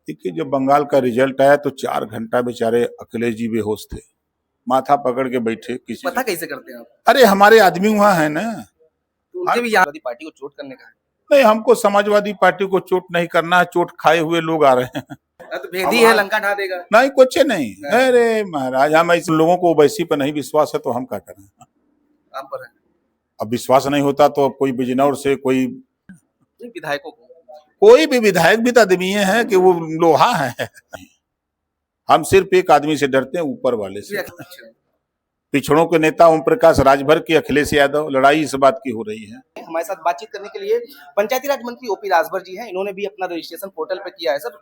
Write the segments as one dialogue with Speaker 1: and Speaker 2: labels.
Speaker 1: देखिए, जब बंगाल का रिजल्ट आया तो 4 घंटा बेचारे अखिलेश जी बेहोश थे, माथा पकड़ के बैठे किसी
Speaker 2: पता कैसे करते हैं आप?
Speaker 1: अरे हमारे आदमी वहां है ना।
Speaker 2: तो उनके भी यहाँ पार्टी को चोट करने का है।
Speaker 1: नहीं, हमको समाजवादी पार्टी को चोट नहीं करना है, चोट खाए हुए लोग आ रहे हैं।
Speaker 2: तो भेदी है, लंका ढा देगा।
Speaker 1: नहीं, कुछ नहीं। अरे महाराज, हम ऐसे लोगों को ओवैसी पर नहीं विश्वास है तो हम क्या करें।
Speaker 2: आप पर है।
Speaker 1: अब विश्वास नहीं होता तो अब कोई बिजनौर से कोई
Speaker 2: विधायकों को
Speaker 1: कोई भी विधायक भी तो आदमी है कि वो लोहा है। हम सिर्फ एक आदमी से डरते हैं, ऊपर वाले से। पिछड़ों के नेता ओम प्रकाश राजभर की अखिलेश यादव, लड़ाई इस बात की हो रही है।
Speaker 2: हमारे साथ बातचीत करने के लिए पंचायती राज मंत्री ओपी राजभर जी हैं। इन्होंने भी अपना रजिस्ट्रेशन पोर्टल पे किया है। सर,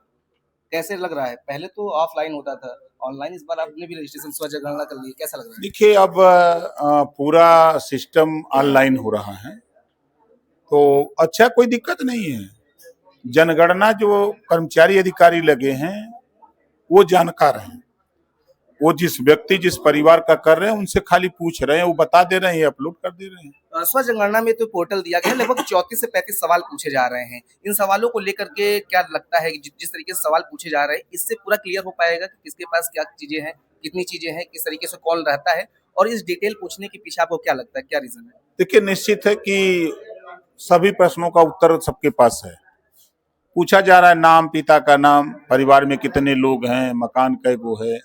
Speaker 2: कैसे लग रहा है? पहले तो ऑफलाइन होता था, ऑनलाइन इस बार आपने भी रजिस्ट्रेशन स्वयं गणना कर ली, कैसा लग रहा है?
Speaker 1: देखिए, अब पूरा सिस्टम ऑनलाइन हो रहा है तो अच्छा, कोई दिक्कत नहीं है। जनगणना जो कर्मचारी अधिकारी लगे हैं वो जानकार हैं, वो जिस व्यक्ति जिस परिवार का कर रहे हैं उनसे खाली पूछ रहे हैं, वो बता दे रहे हैं, अपलोड कर दे रहे हैं।
Speaker 2: स्वजनगणना में तो पोर्टल दिया गया है, लगभग 34 से 35 सवाल पूछे जा रहे हैं। इन सवालों को लेकर के क्या लगता है कि जिस तरीके से सवाल पूछे जा रहे हैं, इससे पूरा क्लियर हो पाएगा कि किसके पास क्या चीजें हैं, कितनी चीजें हैं, किस तरीके से कौन रहता है, और इस डिटेल पूछने के पीछे आपको क्या लगता है, क्या रीजन है?
Speaker 1: देखिए, निश्चित है कि सभी प्रश्नों का उत्तर सबके पास है। पूछा जा रहा है नाम, पिता का नाम, परिवार में कितने लोग हैं, मकान कै गो है,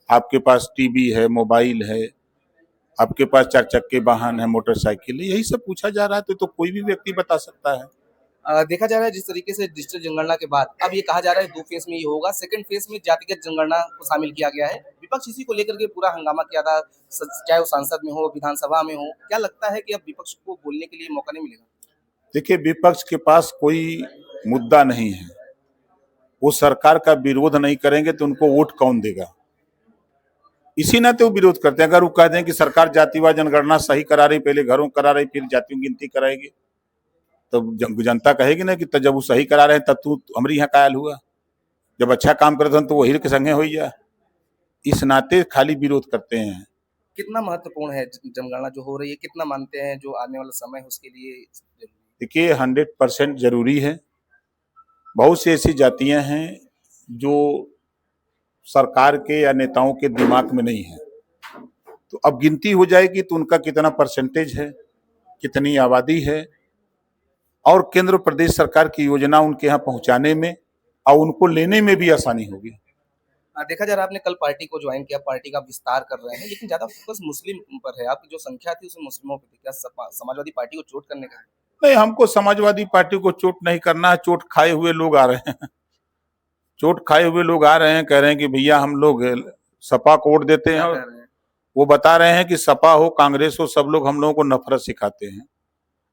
Speaker 1: आपके पास टीवी है, मोबाइल है, आपके पास 4 चक्के वाहन है, मोटरसाइकिल है, यही सब पूछा जा रहा है। तो कोई भी व्यक्ति बता सकता है।
Speaker 2: देखा जा रहा है जिस तरीके से डिजिटल जनगणना के बाद अब ये कहा जा रहा है 2 फेज में ये होगा। सेकंड फेज में जातिगत जनगणना को शामिल किया गया है। विपक्ष इसी को लेकर के पूरा हंगामा किया था, चाहे वो संसद में हो, विधानसभा में हो। क्या लगता है कि अब विपक्ष को बोलने के लिए मौका नहीं मिलेगा?
Speaker 1: देखिए, विपक्ष के पास कोई मुद्दा नहीं है, वो सरकार का विरोध नहीं करेंगे तो उनको वोट कौन देगा, इसी नाते वो विरोध करते हैं। अगर वो कह दें कि सरकार जातिवार जनगणना सही करा रही, पहले घरों करा रही फिर जातियों की गिनती कराएगी, तो जनता कहेगी ना कि जब वो सही करा रहे हैं तब तू हमारी यहाँ कायल हुआ, जब अच्छा काम करते तो वही के संगे हो जा। इस नाते खाली विरोध करते हैं।
Speaker 2: कितना महत्वपूर्ण है जनगणना जो हो रही है? कितना मानते हैं जो आने वाला समय है उसके लिए?
Speaker 1: देखिए, 100% जरूरी है। बहुत सी ऐसी जातियां हैं जो सरकार के या नेताओं के दिमाग में नहीं है, तो अब गिनती हो जाएगी तो उनका कितना परसेंटेज है, कितनी आबादी है, और केंद्र प्रदेश सरकार की योजना उनके यहाँ पहुंचाने में और उनको लेने में भी आसानी होगी।
Speaker 2: देखा जा रहा है आपने कल पार्टी को ज्वाइन किया, पार्टी का विस्तार कर रहे हैं, लेकिन ज्यादा फोकस मुस्लिम पर है। आपकी जो संख्या थी उसमें मुस्लिमों पर थी। क्या समाजवादी पार्टी को चोट करने का है?
Speaker 1: नहीं, हमको समाजवादी पार्टी को चोट नहीं करना है, चोट खाए हुए लोग आ रहे हैं। चोट खाए हुए लोग आ रहे हैं, कह रहे हैं कि भैया हम लोग सपा को वोट देते हैं, और वो बता रहे हैं कि सपा हो, कांग्रेस हो, सब लोग हम लोगों को नफरत सिखाते हैं।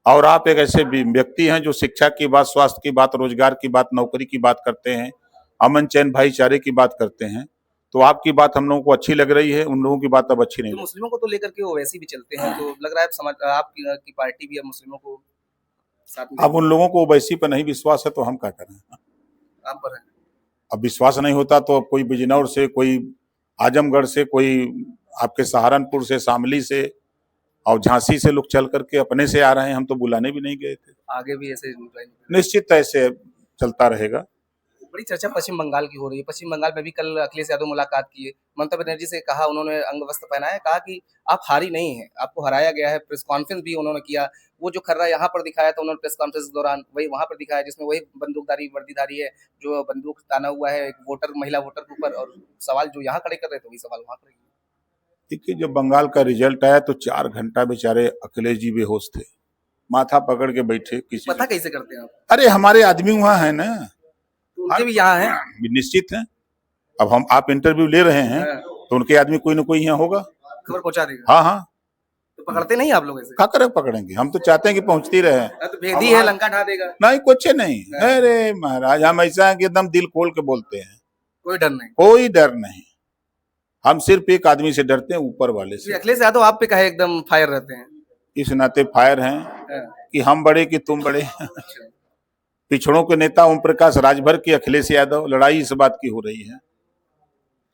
Speaker 1: और आप एक ऐसे व्यक्ति हैं जो शिक्षा की बात, स्वास्थ्य की बात, रोजगार की बात, नौकरी की बात करते हैं, अमन चैन भाईचारे की बात करते हैं, तो आपकी बात हम लोगों को अच्छी लग रही है, उन लोगों की बात अब अच्छी नहीं।
Speaker 2: तो मुस्लिमों को तो लेकर के वो वैसे भी चलते हैं, तो लग रहा है आपकी पार्टी भी अब मुस्लिमों को साथ में।
Speaker 1: अब उन लोगों को ओवैसी पर नहीं विश्वास है तो हम क्या करें।
Speaker 2: आप पर है।
Speaker 1: अब विश्वास नहीं होता तो अब कोई बिजनौर से, कोई आजमगढ़ से, कोई आपके सहारनपुर से, शामली से और झांसी से लोग चल करके अपने से आ रहे हैं, हम तो बुलाने भी नहीं गए थे।
Speaker 2: आगे भी ऐसे
Speaker 1: निश्चित ऐसे चलता रहेगा।
Speaker 2: बड़ी चर्चा पश्चिम बंगाल की हो रही है। पश्चिम बंगाल में भी कल अखिलेश यादव मुलाकात किए, ममता बनर्जी से कहा, उन्होंने अंग वस्त्र पहनाया, कहा कि आप हारी नहीं है, आपको हराया गया है। प्रेस कॉन्फ्रेंस भी उन्होंने किया। वो जो खर्रा यहाँ पर दिखाया था उन्होंने प्रेस कॉन्फ्रेंस के दौरान, वही वहां पर दिखाया जिसमें वही बंदूकधारी वर्दीधारी है जो बंदूक ताना हुआ है एक वोटर, महिला वोटर के ऊपर, और सवाल जो यहाँ खड़े कर रहे थे वही सवाल वहां खड़े।
Speaker 1: देखिए, जब बंगाल का रिजल्ट आया तो 4 घंटा बेचारे अखिलेश जी बेहोश थे, माथा पकड़ के बैठे किसी।
Speaker 2: पता कैसे करते हैं आप?
Speaker 1: अरे हमारे आदमी वहां है ना,
Speaker 2: तो उनके भी यहाँ है।
Speaker 1: निश्चित है। अब आप इंटरव्यू ले रहे हैं तो उनके आदमी कोई ना कोई यहाँ होगा,
Speaker 2: खबर पहुंचा देगा।
Speaker 1: हाँ हाँ।
Speaker 2: तो पकड़ते नहीं आप लोग ऐसे?
Speaker 1: क्या करें, पकड़ेंगे, हम तो चाहते हैं कि पहुंचती रहे।
Speaker 2: तो भेदी है, लंका ढा देगा।
Speaker 1: नहीं, कुछ नहीं। अरे महाराज, हम ऐसा है कि एकदम दिल खोल के बोलते हैं,
Speaker 2: कोई डर नहीं।
Speaker 1: कोई डर नहीं। हम सिर्फ एक आदमी से डरते हैं, ऊपर वाले से।
Speaker 2: अखिलेश यादव आप पे कहे एकदम फायर रहते हैं?
Speaker 1: इस नाते फायर हैं कि हम बड़े कि तुम बड़े। पिछड़ों के नेता ओम प्रकाश राजभर की अखिलेश यादव, लड़ाई इस बात की हो रही है।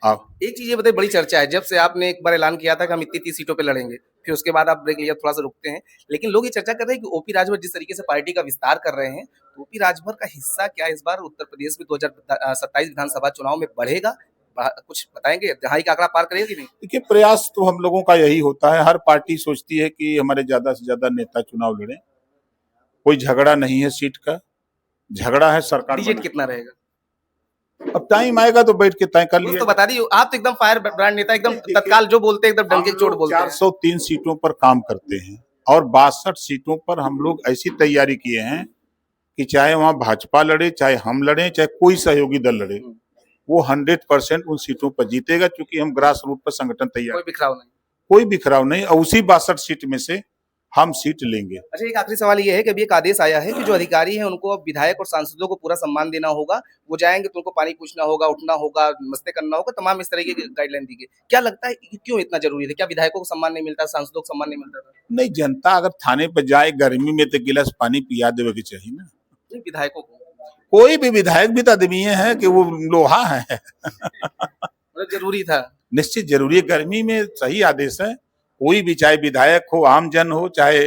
Speaker 1: आप
Speaker 2: एक चीज ये बताइए, बड़ी चर्चा है जब से आपने एक बार ऐलान किया था कि हम इतनी सीटों पे लड़ेंगे, फिर उसके बाद आप ब्रेक लिया, थोड़ा सा रुकते हैं। लेकिन लोग ये चर्चा कर रहे हैं कि ओपी राजभर जिस तरीके से पार्टी का विस्तार कर रहे हैं, तो ओपी राजभर का हिस्सा क्या इस बार उत्तर प्रदेश में 2027 विधानसभा चुनाव में बढ़ेगा? कुछ बताएंगे, दहाई का आंकड़ा पार करेगा कि नहीं?
Speaker 1: देखिए, प्रयास तो हम लोगों का यही होता है। हर पार्टी सोचती है कि हमारे ज्यादा से ज्यादा नेता चुनाव लड़े। कोई झगड़ा नहीं है सीट का, झगड़ा है सरकार
Speaker 2: डिजिट
Speaker 1: बनाने।
Speaker 2: कितना रहेगा?
Speaker 1: अब टाइम आएगा तो बैठ के तय कर
Speaker 2: कुछ
Speaker 1: लिया
Speaker 2: तो बता दी, आप तो एकदम फायर ब्रांड नेता, एकदम तत्काल जो बोलते हैं एकदम डंके की चोट बोलते हैं।
Speaker 1: 403 सीटों पर काम करते हैं और 62 सीटों पर हम लोग ऐसी तैयारी किए हैं कि चाहे वहां भाजपा लड़े, चाहे हम लड़े, चाहे कोई सहयोगी दल लड़े, वो 100% उन सीटों पर जीतेगा, क्योंकि हम ग्रास रूट पर संगठन तैयार,
Speaker 2: कोई बिखराव नहीं।
Speaker 1: कोई बिखराव नहीं, और उसी 62 सीट में से हम सीट लेंगे।
Speaker 2: अच्छा, एक आखिरी सवाल ये है कि अभी एक आदेश आया है कि जो अधिकारी हैं उनको अब विधायक और सांसदों को पूरा सम्मान देना होगा। वो जाएंगे तो उनको पानी पूछना होगा, उठना होगा, नमस्ते करना होगा, तमाम इस तरह की गाइडलाइन दी गई। क्या लगता है कि क्यों इतना जरूरी है? क्या विधायकों को सम्मान नहीं मिलता, सांसदों को सम्मान नहीं मिलता था?
Speaker 1: नहीं, जनता अगर थाने पर जाए गर्मी में तो गिलास पानी पिया देवे के चाहिए ना।
Speaker 2: नहीं, विधायकों को
Speaker 1: कोई भी विधायक भी तो आदमी है कि वो लोहा है।
Speaker 2: मतलब जरूरी था।
Speaker 1: निश्चित जरूरी है, गर्मी में सही आदेश है। कोई भी, चाहे विधायक हो, आम जन हो, चाहे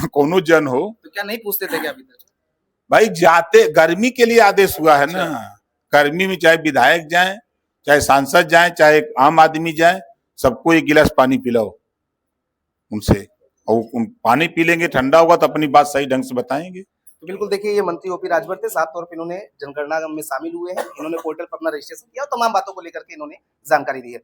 Speaker 1: कोनो जन हो,
Speaker 2: तो क्या नहीं पूछते थे क्या अभी तक?
Speaker 1: भाई जाते गर्मी के लिए आदेश हुआ है ना। गर्मी में चाहे विधायक जाए, चाहे सांसद जाए, चाहे आम आदमी जाए, सबको एक गिलास पानी पिलाओ उनसे, और पानी पी लेंगे, ठंडा होगा तो अपनी बात सही ढंग से बताएंगे।
Speaker 2: तो बिल्कुल देखिए, ये मंत्री ओपी राजभर थे, साफ तौर पर इन्होंने जनगणना में शामिल हुए हैं, इन्होंने पोर्टल पर अपना रजिस्ट्रेशन किया और तमाम बातों को लेकर के इन्होंने जानकारी दी है।